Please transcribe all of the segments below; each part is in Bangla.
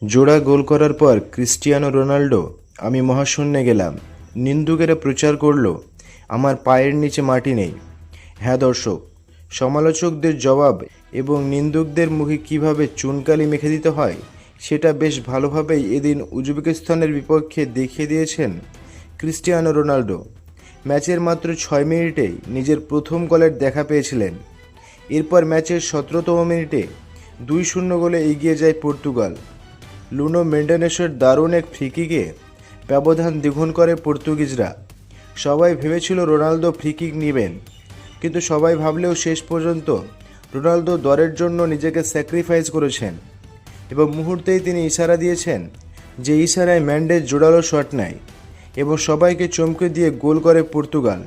জোড়া গোল করার পর ক্রিস্টিয়ানো রোনাল্ডো, আমি মহাশূন্যে গেলাম। নিন্দুকেরা প্রচার করল আমার পায়ের নিচে মাটি নেই। হ্যাঁ দর্শক, সমালোচকদের জবাব এবং নিন্দুকদের মুখে কিভাবে চুনকালি মেখে দিতে হয় সেটা বেশ ভালোভাবেই এদিন উজবেকিস্তানের বিপক্ষে দেখিয়ে দিয়েছেন ক্রিস্টিয়ানো রোনাল্ডো। ম্যাচের মাত্র 6 মিনিটেই নিজের প্রথম গোলের দেখা পেয়েছিলেন। এরপর ম্যাচের 17তম মিনিটে 2-0 গোলে এগিয়ে যায় পর্তুগাল। লুনো মেন্ডেনেসের দারুণ এক ফ্রিকিকে ব্যবধান দ্বিগুণ করে পর্তুগিজরা। সবাই ভেবেছিল রোনালদো ফ্রিকিক নেবেন, কিন্তু সবাই ভাবলেও শেষ পর্যন্ত রোনালদো দলের জন্য নিজেকে স্যাক্রিফাইস করেছেন এবং মুহূর্তেই তিনি ইশারা দিয়েছেন, যে ইশারায় ম্যান্ডেস জোরালো শট নেয় এবং সবাইকে চমকে দিয়ে গোল করে পর্তুগাল।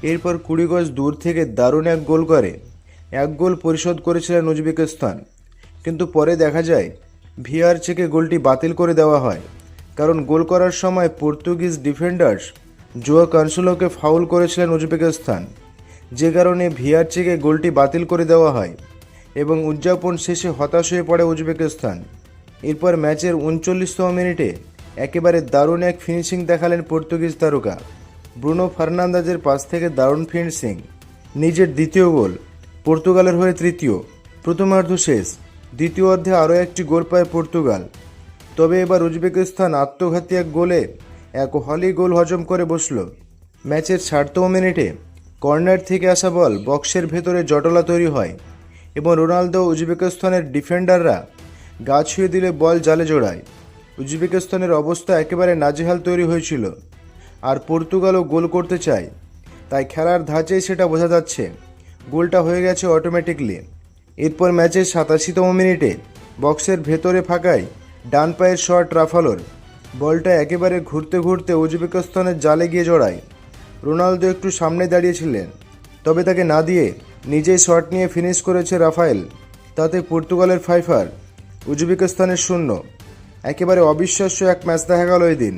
এরপর 20 গজ দূর থেকে দারুণ এক গোল করে 1 গোল পরিশোধ করেছিলেন উজবেকিস্তান, কিন্তু পরে দেখা যায় ভিআর চেকে গোলটি বাতিল করে দেওয়া হয়, কারণ গোল করার সময় পর্তুগিজ ডিফেন্ডার্স জোয়া কানসেলোকে ফাউল করেছিলেন উজবেকিস্তান, যে কারণে ভিআর চেকে গোলটি বাতিল করে দেওয়া হয় এবং উদযাপন শেষে হতাশ হয়ে পড়ে উজবেকিস্তান। এরপর ম্যাচের 39তম মিনিটে একেবারে দারুণ এক ফিনিশিং দেখালেন পর্তুগিজ তারকা। ব্রুনো ফার্নান্দেজের পাস থেকে দারুণ ফিনিশিং, নিজের দ্বিতীয় গোল, পর্তুগালের হয়ে তৃতীয়। প্রথমার্ধ শেষ, দ্বিতীয় অর্ধে আরও একটি গোল পায় পর্তুগাল। তবে এবার উজবেকিস্তান আত্মঘাতী এক গোলে এক হলি গোল হজম করে বসল। ম্যাচের 60তম মিনিটে কর্নার থেকে আসা বল বক্সের ভেতরে জটলা তৈরি হয় এবং রোনালদো উজবেকিস্তানের ডিফেন্ডাররা গা ছুঁয়ে দিলে বল জালে জড়ায়। উজবেকিস্তানের অবস্থা একেবারে নাজেহাল তৈরি হয়েছিল, আর পর্তুগালও গোল করতে চায়, তাই খেলার ধাঁচেই সেটা বোঝা যাচ্ছে। গোলটা হয়ে গেছে অটোমেটিকলি। এরপর ম্যাচের 87তম মিনিটে বক্সের ভেতরে ফাঁকায় ডান পায়ের শট রাফালোর, বলটা একেবারে ঘুরতে ঘুরতে উজবেকিস্তানের জালে গিয়ে জড়ায়। রোনালদো একটু সামনে দাঁড়িয়েছিলেন, তবে তাকে না দিয়ে নিজেই শট নিয়ে ফিনিশ করেছে রাফায়েল। তাতে পর্তুগালের 5 উজবেকিস্তানের 0। একেবারে অবিশ্বাস্য এক ম্যাচ দেখা গেল এদিন।